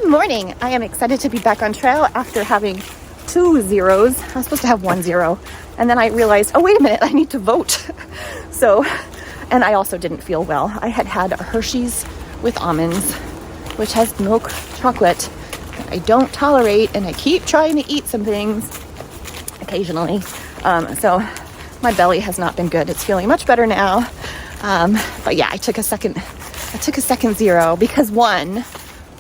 Good morning. I am excited to be back on trail after having 2 zeros. I was supposed to have 1 0. And then I realized, oh, wait a minute, I need to vote. And I also didn't feel well. I had had a Hershey's with almonds, which has milk chocolate that I don't tolerate, and I keep trying to eat some things occasionally. So my belly has not been good. It's feeling much better now. But yeah, I took a second zero because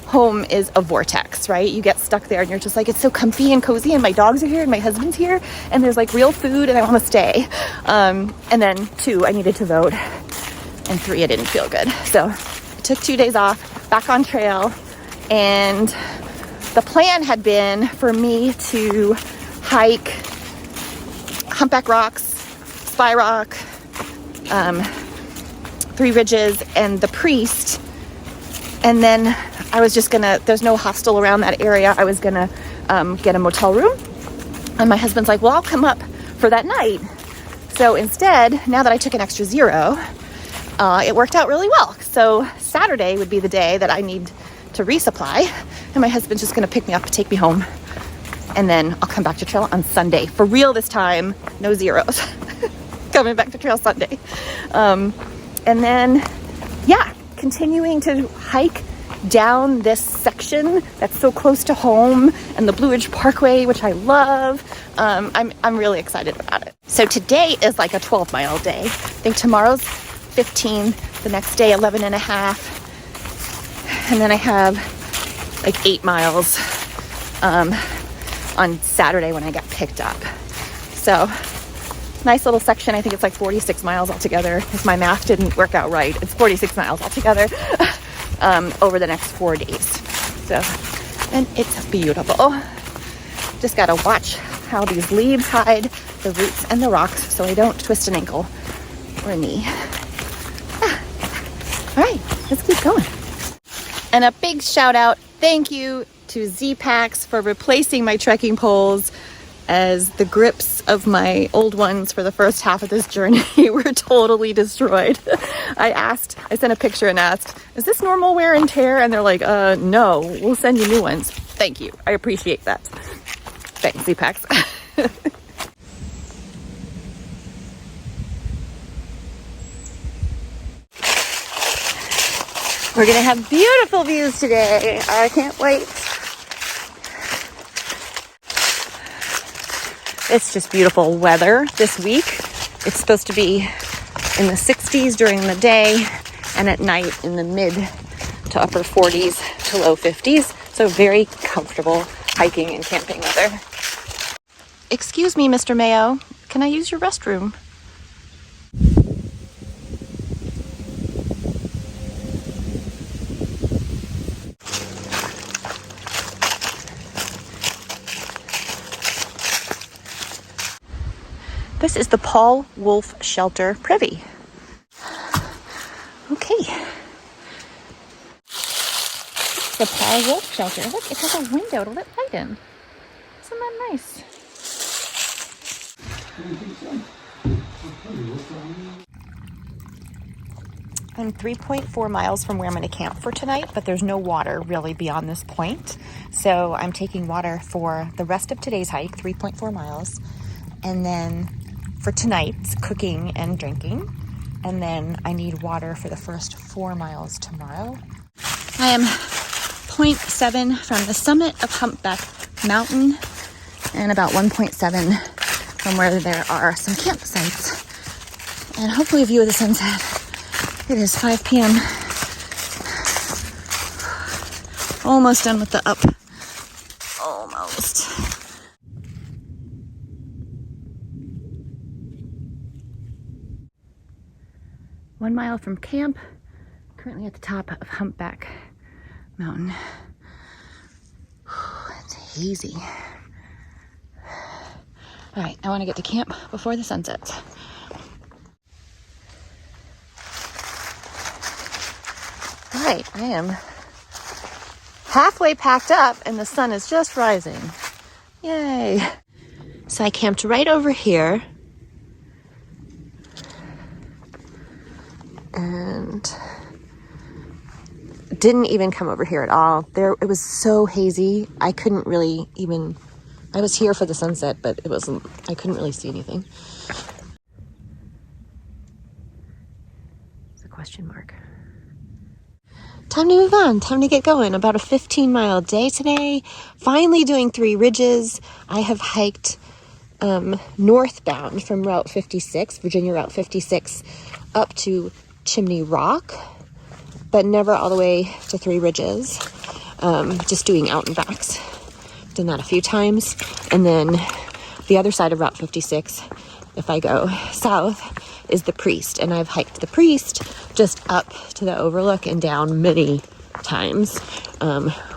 home is a vortex, right? You get stuck there and you're just like, it's so comfy and cozy and my dogs are here and my husband's here and there's like real food and I want to stay. And then 2, I needed to vote, and 3, I didn't feel good. So I took 2 days off, back on trail, and the plan had been for me to hike Humpback Rocks, Spy Rock, 3 Ridges, and the Priest. And then I was just gonna, there's no hostel around that area. I was gonna get a motel room. And my husband's like, well, I'll come up for that night. So instead, now that I took an extra 0, it worked out really well. So Saturday would be the day that I need to resupply. And my husband's just gonna pick me up and take me home. And then I'll come back to trail on Sunday. For real this time, no zeros. Coming back to trail Sunday. And then, yeah, continuing to hike down this section that's so close to home and the Blue Ridge Parkway, which I love. I'm really excited about it. So today is like a 12-mile day. I think tomorrow's 15, the next day 11 and a half. And then I have like 8 miles on Saturday when I get picked up. So nice little section. I think it's like 46 miles altogether. If my math didn't work out right, it's 46 miles altogether over the next 4 days. So, and it's beautiful. Just gotta watch how these leaves hide the roots and the rocks so I don't twist an ankle or a knee. All right, let's keep going. And a big shout out, thank you to Z-Packs for replacing my trekking poles, as the grips of my old ones for the first half of this journey were totally destroyed. I sent a picture and asked, is this normal wear and tear? And they're like, no, we'll send you new ones. Thank you. I appreciate that. Thanks, Z-Packs. We're gonna have beautiful views today. I can't wait. It's just beautiful weather this week. It's supposed to be in the 60s during the day and at night in the mid to upper 40s to low 50s. So very comfortable hiking and camping weather. Excuse me, Mr. Mayo. Can I use your restroom? This is the Paul Wolf Shelter Privy. Okay. The Paul Wolf Shelter. Look, it has a window to let light in. Isn't that nice? I'm 3.4 miles from where I'm going to camp for tonight, but there's no water really beyond this point. So I'm taking water for the rest of today's hike, 3.4 miles. And then for tonight's cooking and drinking. And then I need water for the first 4 miles tomorrow. I am 0.7 from the summit of Humpback Mountain and about 1.7 from where there are some campsites. And hopefully a view of the sunset. It is 5 p.m. Almost done with the up. Almost. One mile from camp, currently at the top of Humpback Mountain. It's hazy. All right, I want to get to camp before the sun sets. All right, I am halfway packed up and the sun is just rising. Yay. So I camped right over here. And didn't even come over here at all. It was so hazy. I couldn't really even, I was here for the sunset, but I couldn't really see anything. It's a question mark. Time to move on. Time to get going. About a 15-mile day today. Finally doing 3 ridges. I have hiked northbound from Route 56, Virginia Route 56, up to Chimney Rock, but never all the way to 3 ridges. Just doing out and backs. Done that a few times. And then the other side of Route 56, if I go south, is the Priest. And I've hiked the Priest just up to the overlook and down many times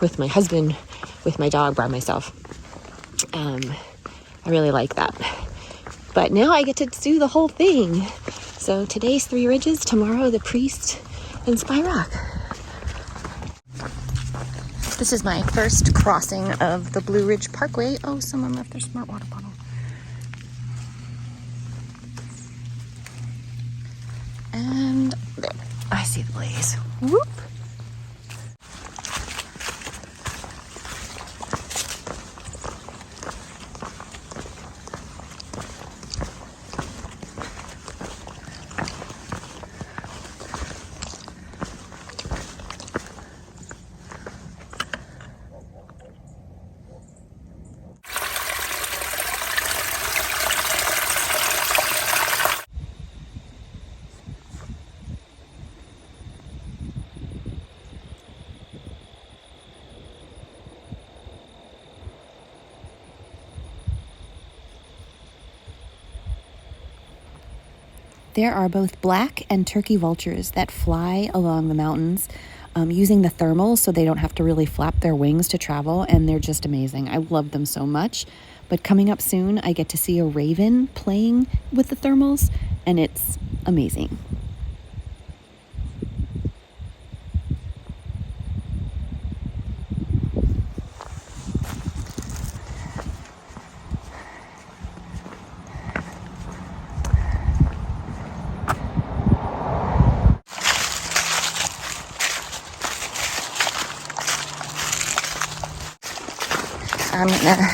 with my husband, with my dog, by myself. I really like that. But now I get to do the whole thing. So today's 3 ridges, tomorrow the Priest and Spy Rock. This is my first crossing of the Blue Ridge Parkway. Oh, someone left their smart water bottle. And there, I see the blaze. Whoop. There are both black and turkey vultures that fly along the mountains using the thermals so they don't have to really flap their wings to travel, and they're just amazing. I love them so much. But coming up soon, I get to see a raven playing with the thermals, and it's amazing. I'm gonna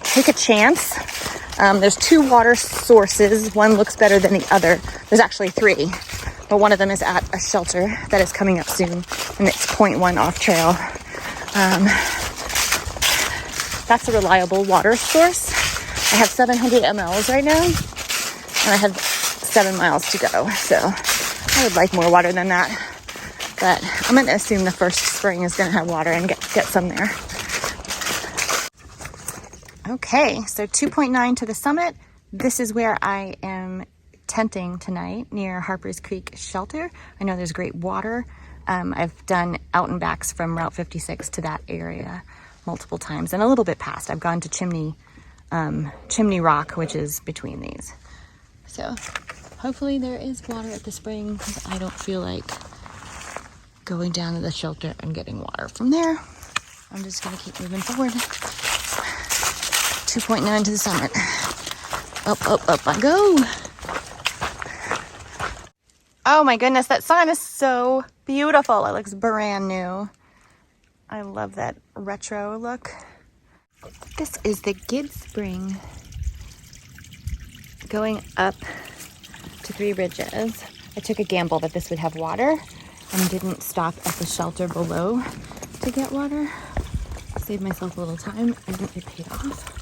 take a chance. There's 2 water sources. One looks better than the other. There's actually 3, but one of them is at a shelter that is coming up soon, and it's 0.1 off trail. That's a reliable water source. I have 700 mLs right now, and I have 7 miles to go, so I would like more water than that. But I'm gonna assume the first spring is gonna have water and get some there. Okay, so 2.9 to the summit. This is where I am tenting tonight near Harper's Creek Shelter. I know there's great water. I've done out and backs from Route 56 to that area multiple times, and a little bit past. I've gone to Chimney Rock, which is between these. So hopefully there is water at the spring, because I don't feel like going down to the shelter and getting water from there. I'm just gonna keep moving forward. 2.9 to the summit. Up I go. Oh my goodness, that sign is so beautiful. It looks brand new. I love that retro look. This is the Gid Spring. Going up to 3 ridges. I took a gamble that this would have water and didn't stop at the shelter below to get water. Saved myself a little time, and it paid off.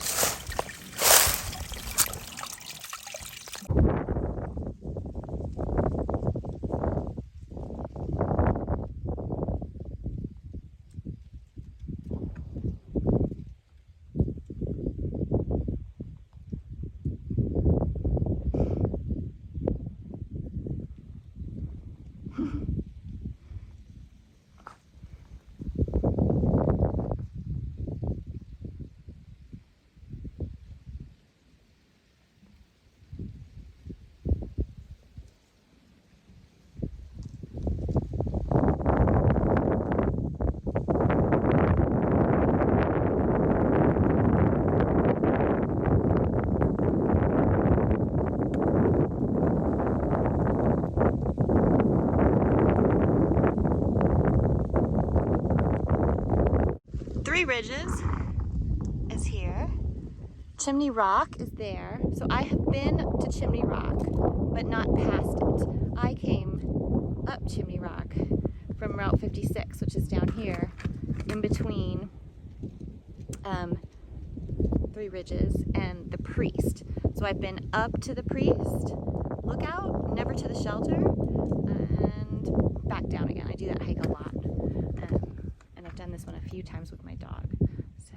Three Ridges is here. Chimney Rock is there. So I have been to Chimney Rock, but not past it. I came up Chimney Rock from Route 56, which is down here in between Three Ridges and the Priest. So I've been up to the Priest lookout, never to the shelter, and back down again. I do that hike a lot. And I've done this one a few times with my dog. So,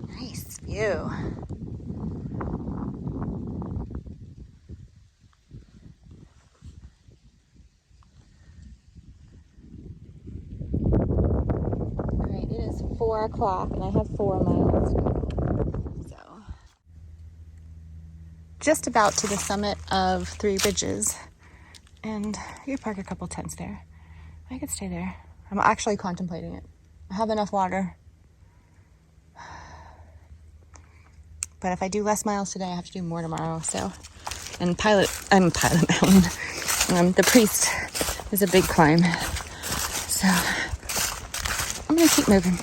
nice view. Alright, it is 4 o'clock and I have 4 miles to go. So, just about to the summit of Three Ridges. And you could park a couple tents there. I could stay there. I'm actually contemplating it. I have enough water. But if I do less miles today, I have to do more tomorrow. So, and Pilot Mountain. The Priest is a big climb. So, I'm gonna keep moving.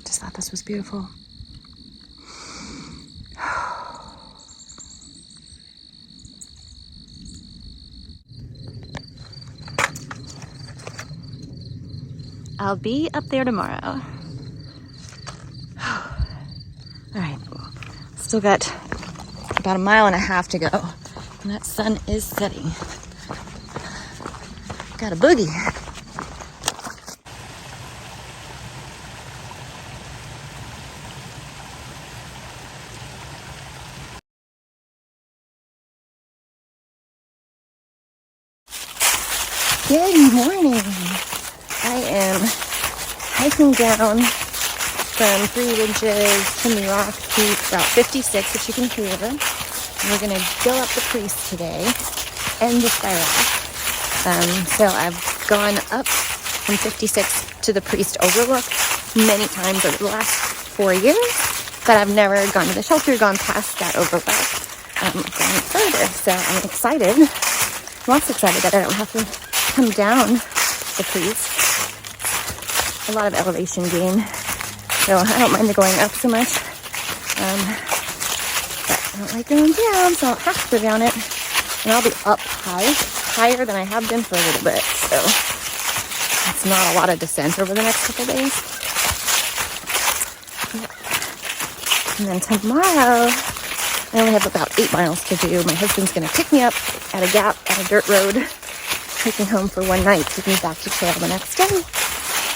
Just thought this was beautiful. I'll be up there tomorrow. All right, still got about 1.5 miles to go, and that sun is setting. Got a boogie. Good morning. I am hiking down from Three Ridges, Chimney Rock to Route 56, which you can hear. And we're going to go up the Priest today and the Skyrock. So I've gone up from 56 to the Priest Overlook many times over the last 4 years, but I've never gone to the shelter, gone past that overlook, going further. So I'm excited. I'm also excited that I don't have to come down the Priest. A lot of elevation gain, so I don't mind the going up so much, but I don't like going down, so I'll have to go down it, and I'll be up higher than I have been for a little bit, so it's not a lot of descent over the next couple days. And then tomorrow I only have about 8 miles to do. My husband's going to pick me up at a gap at a dirt road, take me home for one night, take me back to trail the next day.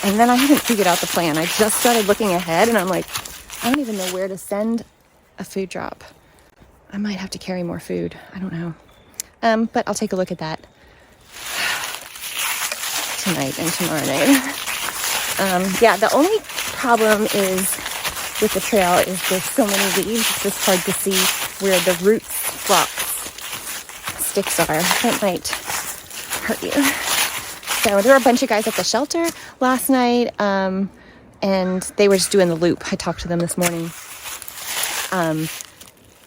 And then I haven't figured out the plan. I just started looking ahead and I'm like, I don't even know where to send a food drop. I might have to carry more food. I don't know. But I'll take a look at that tonight and tomorrow night. Yeah, the only problem is with the trail is there's so many leaves. It's just hard to see where the roots, sticks are. That might hurt you. So there were a bunch of guys at the shelter last night, and they were just doing the loop. I talked to them this morning.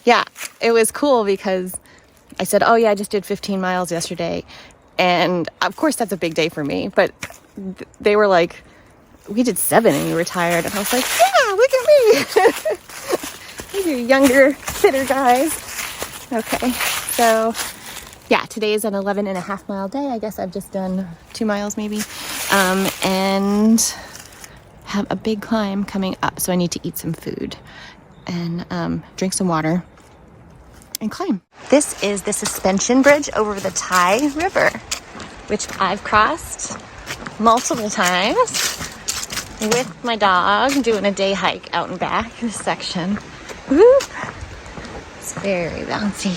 Yeah, it was cool because I said, oh yeah, I just did 15 miles yesterday. And of course that's a big day for me, but they were like, we did 7 and you were tired. And I was like, yeah, look at me. These are younger, fitter guys. Okay, so yeah, today is an 11.5 mile day. I guess I've just done 2 miles maybe, and have a big climb coming up. So I need to eat some food and drink some water and climb. This is the suspension bridge over the Tai River, which I've crossed multiple times with my dog doing a day hike out and back this section. Whoop. It's very bouncy.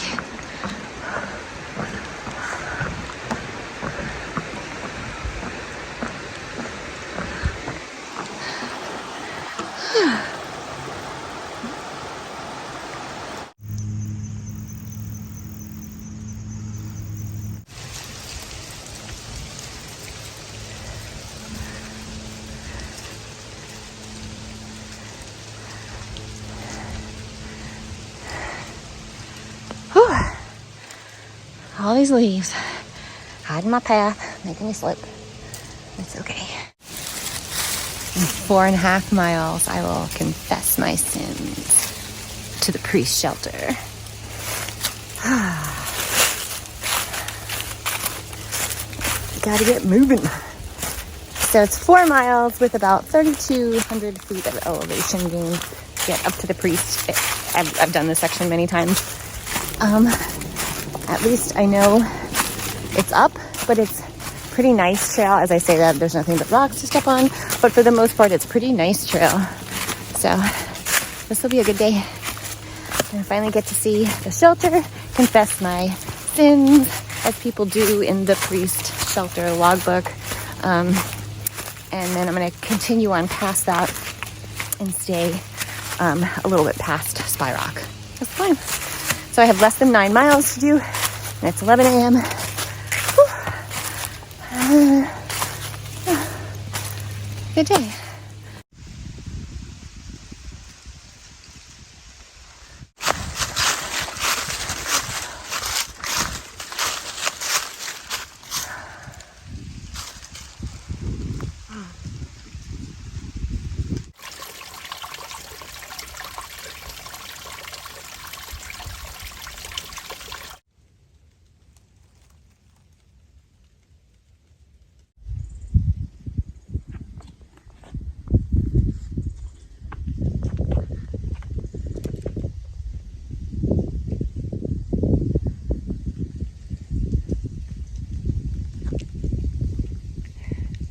All these leaves hiding my path, making me slip. It's okay. In 4.5 miles, I will confess my sins to the priest shelter. Gotta get moving. So it's 4 miles with about 3,200 feet of elevation gain to get up to the priest. I've done this section many times. At least I know it's up, but it's pretty nice trail. As I say that, there's nothing but rocks to step on, but for the most part, it's pretty nice trail. So this will be a good day. And I finally get to see the shelter, confess my sins, as people do in the priest shelter logbook. And then I'm going to continue on past that and stay a little bit past Spy Rock. That's fine. So I have less than 9 miles to do, and it's 11 a.m. Good day.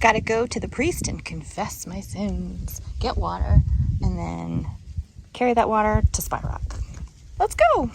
Gotta go to the priest and confess my sins, get water, and then carry that water to Spy Rock. Let's go!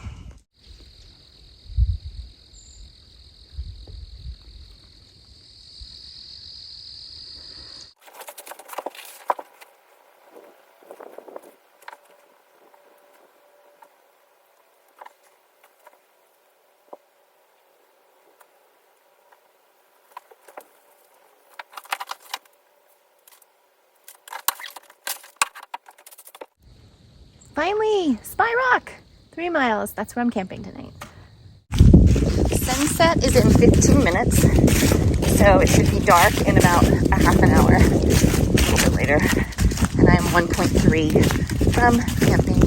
Finally, Spy Rock, 3 miles. That's where I'm camping tonight. Sunset is in 15 minutes, so it should be dark in about a half an hour, a little bit later. And I am 1.3 from camping.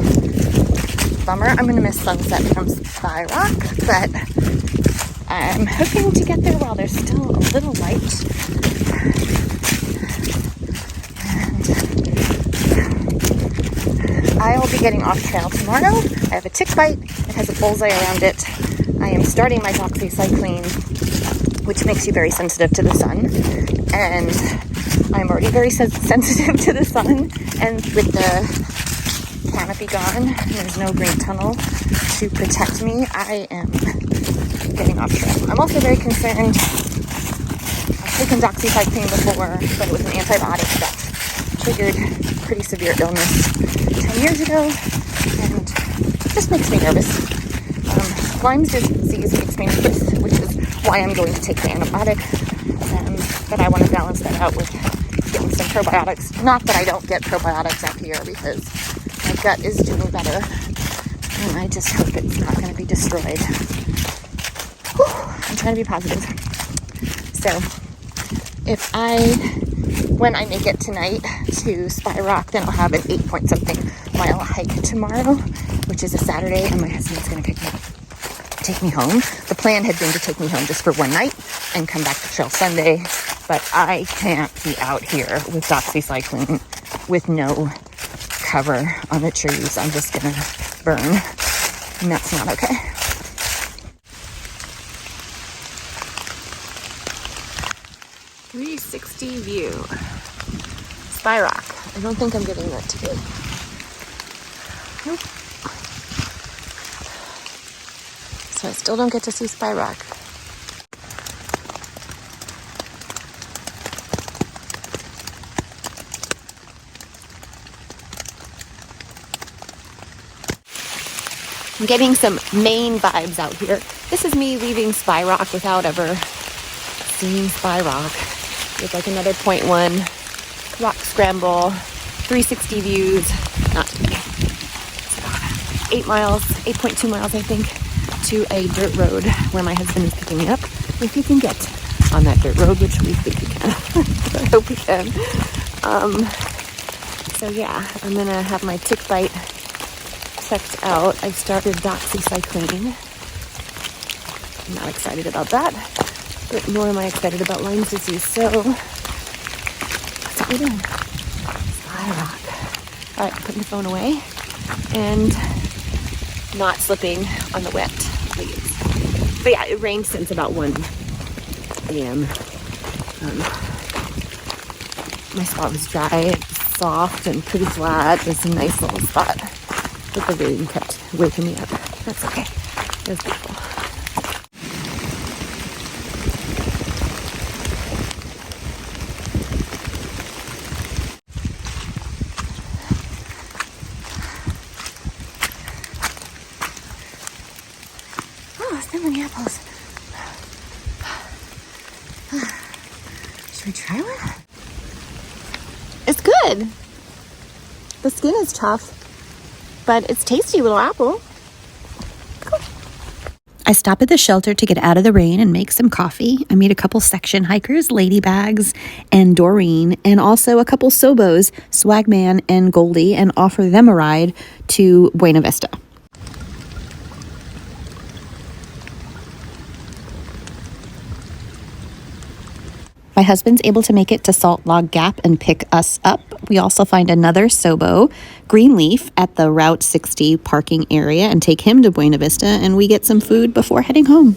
Bummer, I'm gonna miss sunset from Spy Rock, but I'm hoping to get there while there's still a little light. I will be getting off trail tomorrow. I have a tick bite. It has a bullseye around it. I am starting my doxycycline, which makes you very sensitive to the sun. And I'm already very sensitive to the sun. And with the canopy gone, there's no green tunnel to protect me. I am getting off trail. I'm also very concerned. I've taken doxycycline before, but it was an antibiotic that triggered pretty severe illness 10 years ago, and it just makes me nervous. Lyme's disease makes me nervous, which is why I'm going to take the antibiotic, but I want to balance that out with getting some probiotics. Not that I don't get probiotics up here, because my gut is doing better, and I just hope it's not going to be destroyed. Whew, I'm trying to be positive. So, when I make it tonight to Spy Rock, then I'll have an 8-point-something mile hike tomorrow, which is a Saturday, and my husband's going to take me home. The plan had been to take me home just for one night and come back to trail Sunday, but I can't be out here with doxycycline with no cover on the trees. I'm just going to burn, and that's not okay. .360 view. Spy Rock. I don't think I'm getting that today. Nope. So I still don't get to see Spy Rock. I'm getting some Maine vibes out here. This is me leaving Spy Rock without ever seeing Spy Rock. With like another 0.1 rock scramble, 360 views, not today. So 8 miles, 8.2 miles, I think. to a dirt road where my husband is picking me up, if he can get on that dirt road, which we think he can. I hope he can. So yeah, I'm gonna have my tick bite checked out. I've started doxycycline. I'm not excited about that, but nor am I excited about Lyme's disease. So that's what we're doing. Fly rock. All right, I'm putting the phone away and not slipping on the wet leaves. But yeah, it rained since about 1 a.m. My spot was dry, soft, and pretty flat. It was a nice little spot, but the rain kept waking me up. That's okay. It was beautiful. Oh, so many apples. Should we try one? It's good. The skin is tough, but it's tasty little apple. Cool. I stop at the shelter to get out of the rain and make some coffee. I meet a couple section hikers, Ladybags and Doreen, and also a couple Sobos, Swagman and Goldie, and offer them a ride to Buena Vista. My husband's able to make it to Salt Log Gap and pick us up. We also find another Sobo, Greenleaf, at the Route 60 parking area and take him to Buena Vista, and we get some food before heading home.